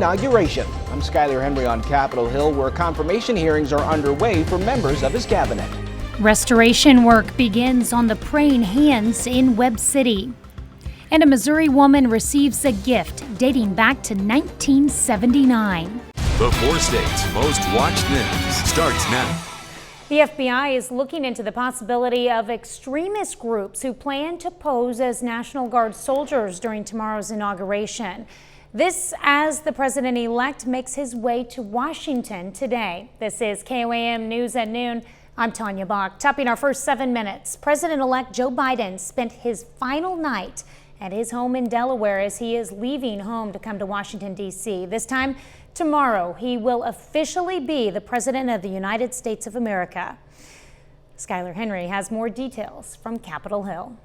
Inauguration. I'm Skyler Henry on Capitol Hill, where confirmation hearings are underway for members of his cabinet. Restoration work begins on the praying hands in Webb City. And a Missouri woman receives a gift dating back to 1979. The 4 states' most watched news starts now. The FBI is looking into the possibility of extremist groups who plan to pose as National Guard soldiers during tomorrow's inauguration. This as the president-elect makes his way to Washington today. This is KOAM News at Noon. I'm Tanya Bach. Topping our first 7 minutes, President-elect Joe Biden spent his final night at his home in Delaware as he is leaving home to come to Washington, D.C. This time tomorrow, he will officially be the President of the United States of America. Skyler Henry has more details from Capitol Hill.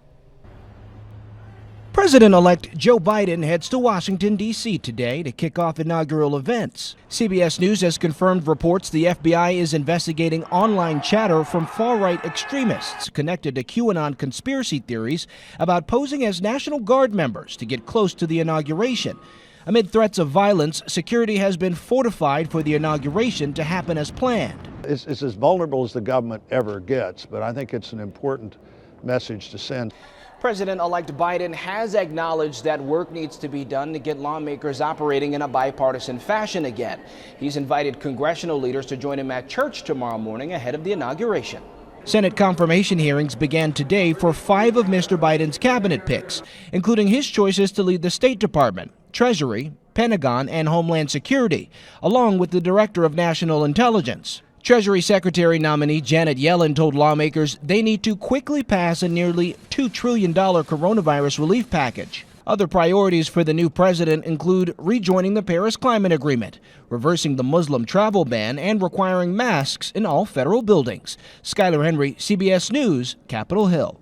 President-elect Joe Biden heads to Washington, D.C. today to kick off inaugural events. CBS News has confirmed reports the FBI is investigating online chatter from far-right extremists connected to QAnon conspiracy theories about posing as National Guard members to get close to the inauguration. Amid threats of violence, security has been fortified for the inauguration to happen as planned. It's as vulnerable as the government ever gets, but I think it's an important message to send. President-elect Biden has acknowledged that work needs to be done to get lawmakers operating in a bipartisan fashion again. He's invited congressional leaders to join him at church tomorrow morning ahead of the inauguration. Senate confirmation hearings began today for 5 of Mr. Biden's cabinet picks, including his choices to lead the State Department, Treasury, Pentagon, and Homeland Security, along with the Director of National Intelligence. Treasury Secretary nominee Janet Yellen told lawmakers they need to quickly pass a nearly $2 trillion coronavirus relief package. Other priorities for the new president include rejoining the Paris Climate Agreement, reversing the Muslim travel ban, and requiring masks in all federal buildings. Skyler Henry, CBS News, Capitol Hill.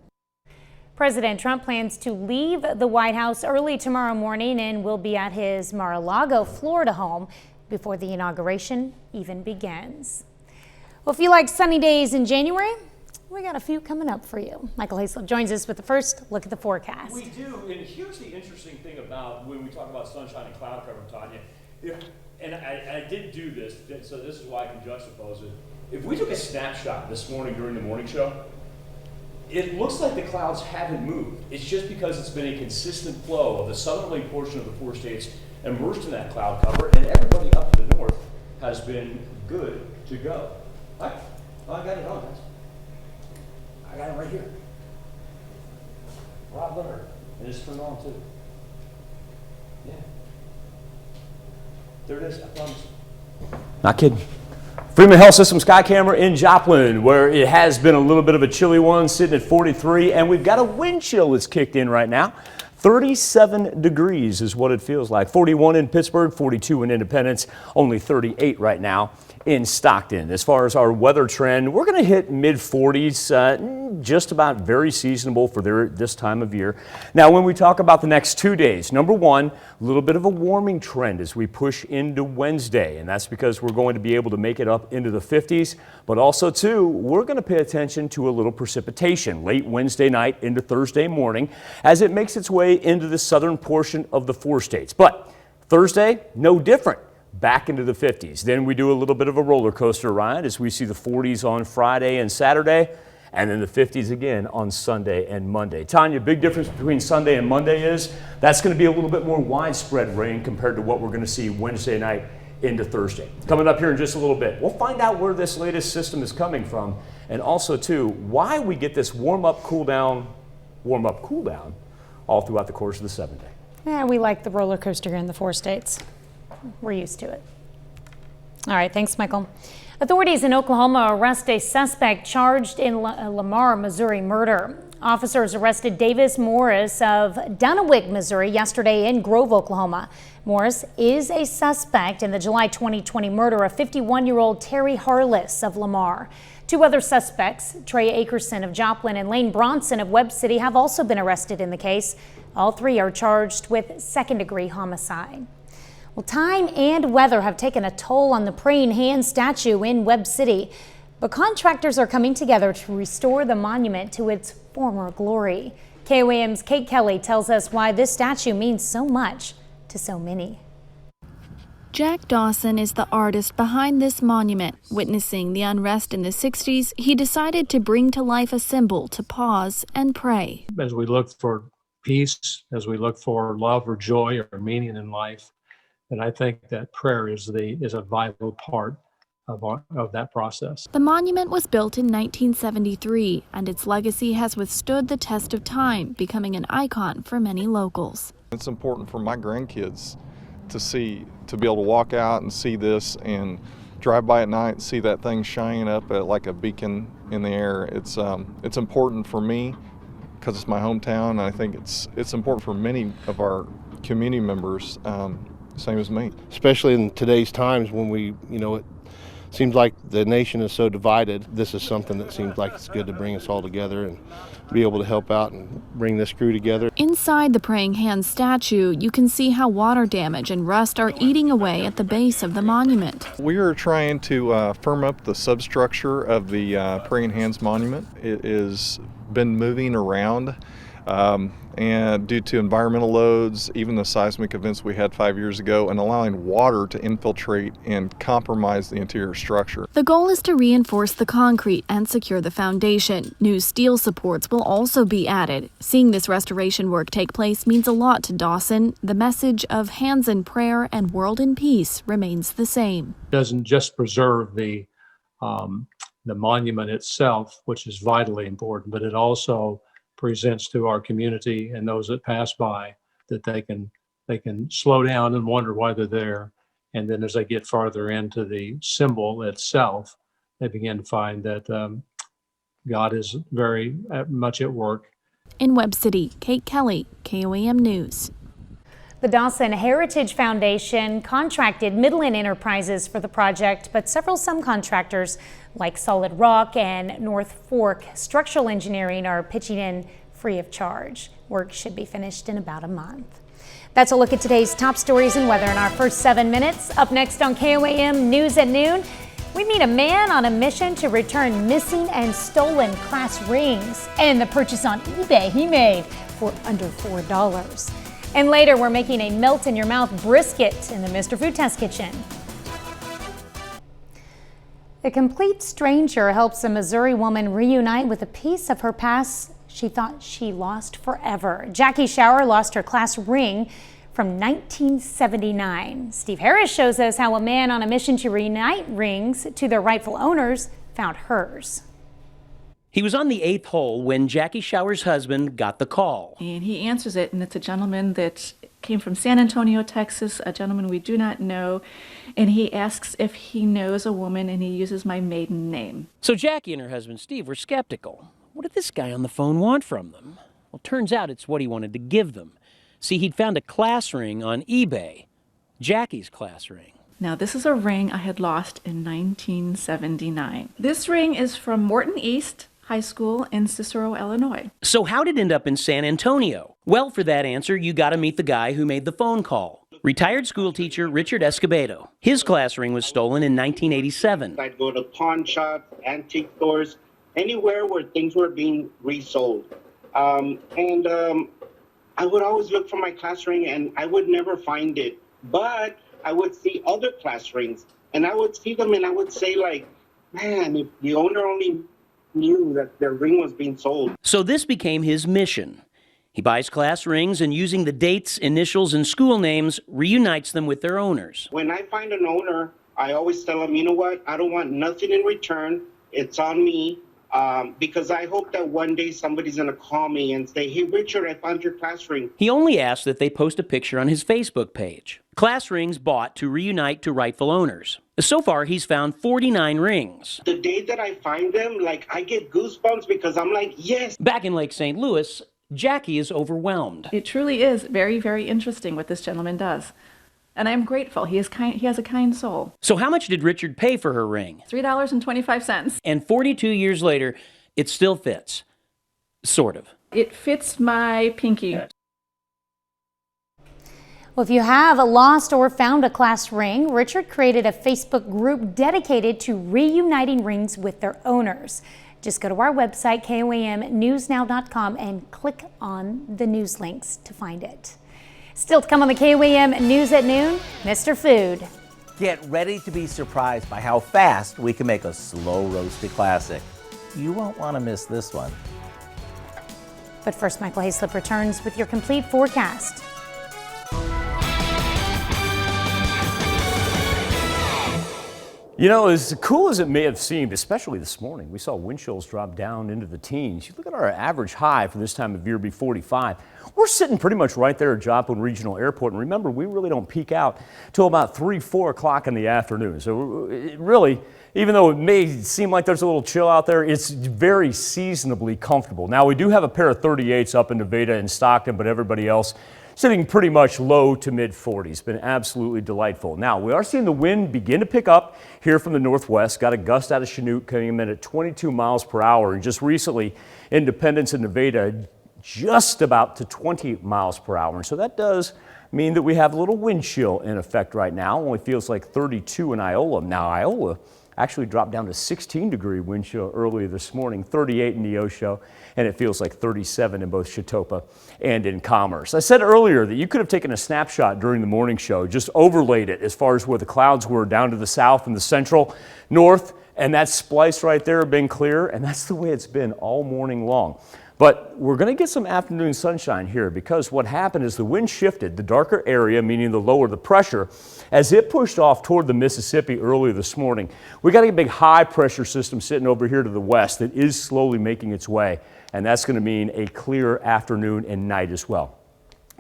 President Trump plans to leave the White House early tomorrow morning and will be at his Mar-a-Lago, Florida home before the inauguration even begins. Well, if you like sunny days in January, we got a few coming up for you. Michael Haslip joins us with the first look at the forecast. We do, and here's the interesting thing about when we talk about sunshine and cloud cover, Tanya. I did do this, so this is why I can juxtapose it. If we took a snapshot this morning during the morning show, it looks like the clouds haven't moved. It's just because it's been a consistent flow of the southerly portion of the 4 states immersed in that cloud cover, and everybody up to the north has been good to go. I got it on, guys. I got it right here. Rob Leonard. And it's turned on too. Yeah. There it is, I promise. Not kidding. Freeman Health System Sky Camera in Joplin, where it has been a little bit of a chilly one, sitting at 43, and we've got a wind chill that's kicked in right now. 37 degrees is what it feels like. 41 in Pittsburgh, 42 in Independence, only 38 right now in Stockton. As far as our weather trend, we're going to hit mid-40s, just about very seasonable for this time of year. Now, when we talk about the next 2 days, number one, a little bit of a warming trend as we push into Wednesday, and that's because we're going to be able to make it up into the 50s. But also, too, we're going to pay attention to a little precipitation late Wednesday night into Thursday morning as it makes its way into the southern portion of the 4 states. But Thursday, no different. Back into the 50s. Then we do a little bit of a roller coaster ride as we see the 40s on Friday and Saturday, and then the 50s again on Sunday and Monday. Tanya, big difference between Sunday and Monday is that's going to be a little bit more widespread rain compared to what we're going to see Wednesday night into Thursday. Coming up here in just a little bit, we'll find out where this latest system is coming from, and also too why we get this warm up, cool down all throughout the course of the 7 day. Yeah, we like the roller coaster here in the 4 states. We're used to it. All right, thanks, Michael. Authorities in Oklahoma arrest a suspect charged in Lamar, Missouri murder. Officers arrested Davis Morris of Dunnewick, Missouri yesterday in Grove, Oklahoma. Morris is a suspect in the July 2020 murder of 51-year-old Terry Harless of Lamar. 2 other suspects, Trey Akerson of Joplin and Lane Bronson of Webb City, have also been arrested in the case. All 3 are charged with second-degree homicide. Well, time and weather have taken a toll on the Praying Hands statue in Webb City, but contractors are coming together to restore the monument to its former glory. KOAM's Kate Kelly tells us why this statue means so much to so many. Jack Dawson is the artist behind this monument. Witnessing the unrest in the 60s, he decided to bring to life a symbol to pause and pray. As we look for peace, as we look for love or joy or meaning in life, and I think that prayer is a vital part of that process. The monument was built in 1973, and its legacy has withstood the test of time, becoming an icon for many locals. It's important for my grandkids to be able to walk out and see this and drive by at night and see that thing shining up like a beacon in the air. It's important for me because it's my hometown, and I think it's important for many of our community members, same as me. Especially in today's times when it seems like the nation is so divided. This is something that seems like it's good to bring us all together and be able to help out and bring this crew together. Inside the Praying Hands statue, you can see how water damage and rust are eating away at the base of the monument. We are trying to firm up the substructure of the Praying Hands monument. It has been moving around, and due to environmental loads, even the seismic events we had 5 years ago, and allowing water to infiltrate and compromise the interior structure. The goal is to reinforce the concrete and secure the foundation. New steel supports will also be added. Seeing this restoration work take place means a lot to Dawson. The message of hands in prayer and world in peace remains the same. It doesn't just preserve the monument itself, which is vitally important, but it also presents to our community and those that pass by that they can slow down and wonder why they're there. And then as they get farther into the symbol itself, they begin to find that God is very much at work. In Webb City, Kate Kelly, KOAM News. The Dawson Heritage Foundation contracted Midland Enterprises for the project, but several subcontractors like Solid Rock and North Fork Structural Engineering are pitching in free of charge. Work should be finished in about a month. That's a look at today's top stories and weather in our first 7 minutes. Up next on KOAM News at noon, we meet a man on a mission to return missing and stolen class rings and the purchase on eBay he made for under $4. And later, we're making a melt-in-your-mouth brisket in the Mr. Food Test Kitchen. A complete stranger helps a Missouri woman reunite with a piece of her past she thought she lost forever. Jackie Shower lost her class ring from 1979. Steve Harris shows us how a man on a mission to reunite rings to their rightful owners found hers. He was on the 8th hole when Jackie Shower's husband got the call. And he answers it, and it's a gentleman that came from San Antonio, Texas, a gentleman we do not know, and he asks if he knows a woman, and he uses my maiden name. So Jackie and her husband Steve were skeptical. What did this guy on the phone want from them? Well, turns out it's what he wanted to give them. See, he'd found a class ring on eBay, Jackie's class ring. Now, this is a ring I had lost in 1979. This ring is from Morton East High School in Cicero, Illinois. So how did it end up in San Antonio? Well, for that answer, you got to meet the guy who made the phone call. Retired school teacher Richard Escobedo. His class ring was stolen in 1987. I'd go to pawn shops, antique stores, anywhere where things were being resold. I would always look for my class ring and I would never find it. But I would see other class rings and I would see them and I would say like, man, if the owner only knew that their ring was being sold. So this became his mission. He buys class rings and using the dates, initials, and school names, reunites them with their owners. When I find an owner, I always tell them, you know what, I don't want nothing in return. It's on me. Because I hope that one day somebody's going to call me and say, hey, Richard, I found your class ring. He only asks that they post a picture on his Facebook page. Class rings bought to reunite to rightful owners. So far, he's found 49 rings. The day that I find them, like, I get goosebumps because I'm like, yes. Back in Lake St. Louis, Jackie is overwhelmed. It truly is very, very interesting what this gentleman does. And I'm grateful. He has a kind soul. So how much did Richard pay for her ring? $3.25. And 42 years later, it still fits. Sort of. It fits my pinky. Well, if you have lost or found a class ring, Richard created a Facebook group dedicated to reuniting rings with their owners. Just go to our website, KOAMnewsnow.com, and click on the news links to find it. Still to come on the KOAM News at Noon, Mr. Food. Get ready to be surprised by how fast we can make a slow roasted classic. You won't want to miss this one. But first, Michael Hayslip returns with your complete forecast. You know, as cool as it may have seemed, especially this morning, we saw wind chills drop down into the teens. You look at our average high for this time of year, be 45. We're sitting pretty much right there at Joplin Regional Airport. And remember, we really don't peak out till about 3, 4 o'clock in the afternoon. So it really, even though it may seem like there's a little chill out there, it's very seasonably comfortable. Now, we do have a pair of 38s up in Nevada and Stockton, but everybody else sitting pretty much low to mid 40s. Been absolutely delightful. Now, we are seeing the wind begin to pick up here from the northwest. Got a gust out of Chinook coming in at 22 miles per hour. And just recently, Independence and Nevada just about to 20 miles per hour. And so that does mean that we have a little wind chill in effect right now. Only feels like 32 in Iola. Now, Iola actually dropped down to 16-degree wind chill earlier this morning, 38 in Neosho, and it feels like 37 in both Chautauqua and in Commerce. I said earlier that you could have taken a snapshot during the morning show, just overlaid it as far as where the clouds were down to the south and the central, north, and that splice right there been clear, and that's the way it's been all morning long. But we're going to get some afternoon sunshine here because what happened is the wind shifted, the darker area, meaning the lower the pressure, as it pushed off toward the Mississippi earlier this morning. We got a big high pressure system sitting over here to the west that is slowly making its way, and that's going to mean a clear afternoon and night as well.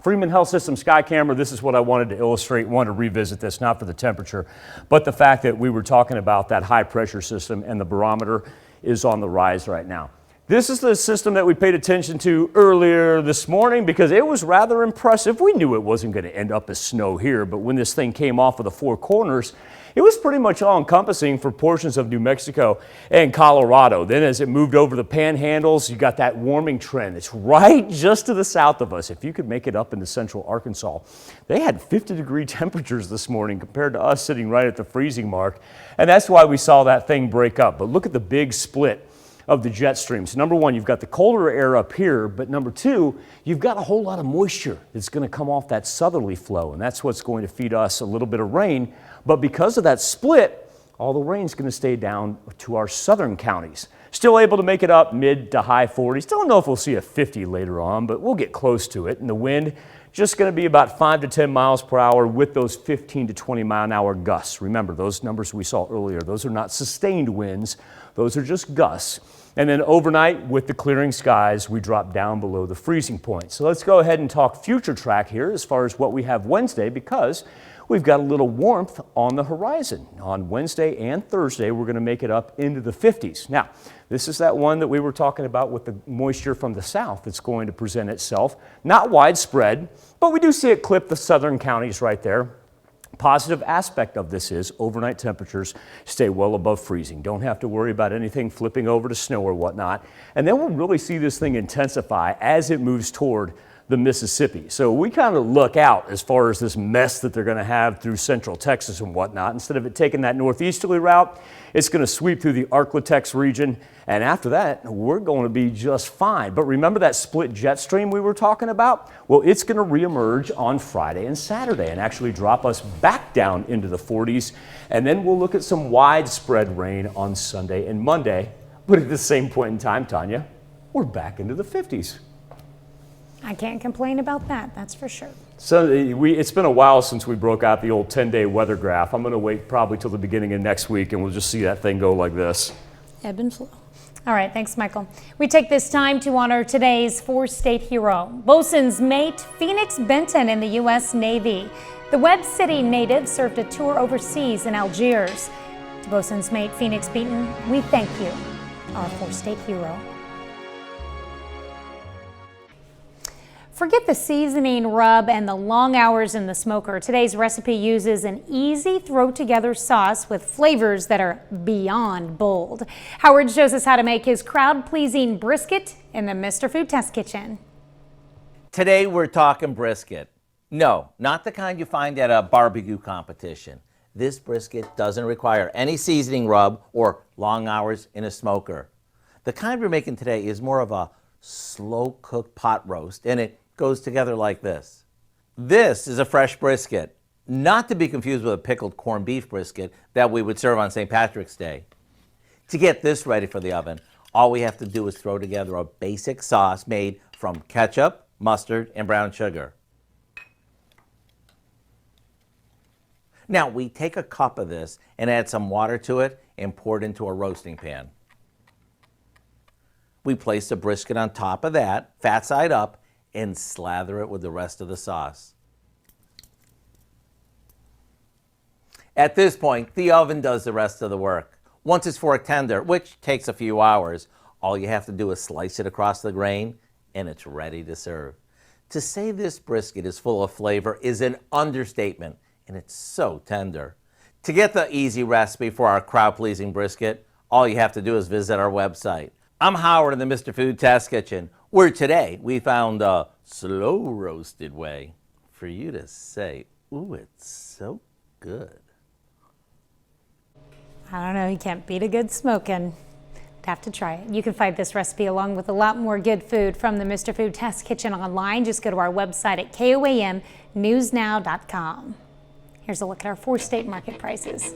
Freeman Health System Sky Camera, this is what I wanted to illustrate, wanted to revisit this, not for the temperature, but the fact that we were talking about that high pressure system and the barometer is on the rise right now. This is the system that we paid attention to earlier this morning because it was rather impressive. We knew it wasn't going to end up as snow here, but when this thing came off of the four corners, it was pretty much all encompassing for portions of New Mexico and Colorado. Then as it moved over the panhandles, you got that warming trend. It's right just to the south of us. If you could make it up into central Arkansas, they had 50-degree temperatures this morning compared to us sitting right at the freezing mark. And that's why we saw that thing break up. But look at the big split of the jet streams. Number one, you've got the colder air up here, but number two, you've got a whole lot of moisture that's going to come off that southerly flow, and that's what's going to feed us a little bit of rain. But because of that split, all the rain's going to stay down to our southern counties. Still able to make it up mid to high 40s. Don't know if we'll see a 50 later on, but we'll get close to it. And the wind just going to be about 5 to 10 miles per hour with those 15 to 20 mile an hour gusts. Remember, those numbers we saw earlier, those are not sustained winds. Those are just gusts. And then overnight, with the clearing skies, we drop down below the freezing point. So let's go ahead and talk future track here as far as what we have Wednesday, because we've got a little warmth on the horizon. On Wednesday and Thursday, we're going to make it up into the 50s. Now, this is that one that we were talking about with the moisture from the south that's going to present itself. Not widespread, but we do see it clip the southern counties right there. Positive aspect of this is overnight temperatures stay well above freezing. Don't have to worry about anything flipping over to snow or whatnot. And then we'll really see this thing intensify as it moves toward the Mississippi. So we kind of look out as far as this mess that they're going to have through central Texas and whatnot. Instead of it taking that northeasterly route, it's going to sweep through the Arklatex region. And after that, we're going to be just fine. But remember that split jet stream we were talking about? Well, it's going to reemerge on Friday and Saturday and actually drop us back down into the 40s. And then we'll look at some widespread rain on Sunday and Monday. But at the same point in time, Tanya, we're back into the 50s. I can't complain about that, that's for sure. So it's been a while since we broke out the old 10-day weather graph. I'm going to wait probably till the beginning of next week, and we'll just see that thing go like this. Ebb and flow. All right, thanks, Michael. We take this time to honor today's four-state hero, bosun's mate Phoenix Benton in the U.S. Navy. The Webb City native served a tour overseas in Algiers. To bosun's mate Phoenix Benton, we thank you, our four-state hero. Forget the seasoning rub and the long hours in the smoker. Today's recipe uses an easy throw-together sauce with flavors that are beyond bold. Howard shows us how to make his crowd-pleasing brisket in the Mr. Food Test Kitchen. Today we're talking brisket. No, not the kind you find at a barbecue competition. This brisket doesn't require any seasoning rub or long hours in a smoker. The kind we're making today is more of a slow-cooked pot roast, and it goes together like this. This is a fresh brisket. not to be confused with a pickled corned beef brisket that we would serve on St. Patrick's Day. To get this ready for the oven, all we have to do is throw together a basic sauce made from ketchup, mustard, and brown sugar. Now, we take a cup of this and add some water to it and pour it into a roasting pan. We place the brisket on top of that, fat side up, and slather it with the rest of the sauce. At this point, the oven does the rest of the work. Once it's fork tender, which takes a few hours, all you have to do is slice it across the grain, and it's ready to serve. To say this brisket is full of flavor is an understatement, and it's so tender. To get the easy recipe for our crowd-pleasing brisket, all you have to do is visit our website. I'm Howard in the Mr. Food Test Kitchen, where today we found a slow-roasted way for you to say, ooh, it's so good. I don't know, you can't beat a good smoking. Have to try it. You can find this recipe along with a lot more good food from the Mr. Food Test Kitchen online. Just go to our website at KOAMnewsnow.com. Here's a look at our 4-state market prices.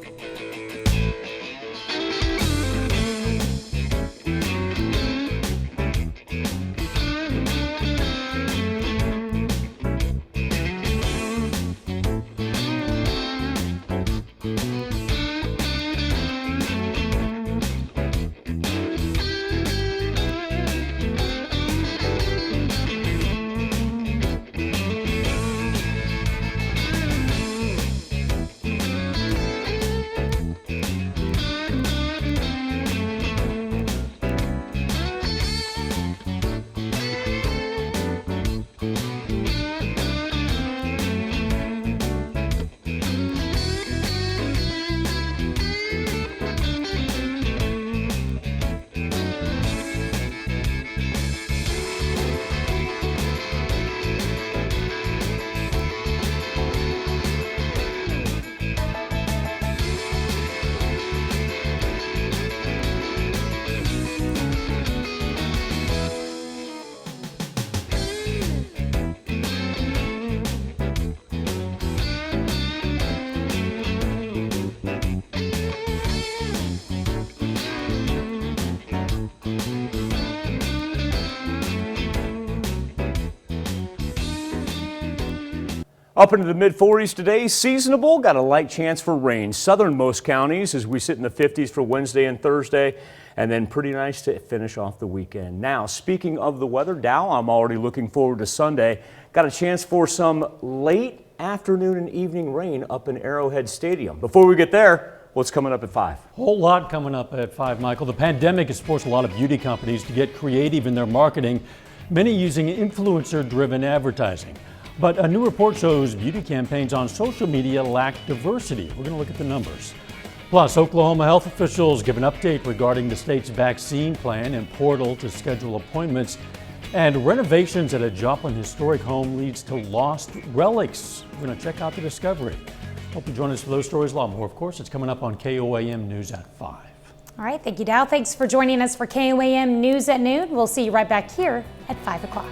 Up into the mid-40s today, seasonable, got a light chance for rain. Southernmost counties as we sit in the 50s for Wednesday and Thursday, and then pretty nice to finish off the weekend. Now, speaking of the weather, Dow, I'm already looking forward to Sunday. Got a chance for some late afternoon and evening rain up in Arrowhead Stadium. Before we get there, what's coming up at 5? Whole lot coming up at 5, Michael. The pandemic has forced a lot of beauty companies to get creative in their marketing, many using influencer-driven advertising. But a new report shows beauty campaigns on social media lack diversity. We're going to look at the numbers. Plus, Oklahoma health officials give an update regarding the state's vaccine plan and portal to schedule appointments. And renovations at a Joplin historic home leads to lost relics. We're going to check out the discovery. Hope you join us for those stories. A lot more, of course. It's coming up on KOAM News at 5. All right, thank you, Dow. Thanks for joining us for KOAM News at Noon. We'll see you right back here at 5 o'clock.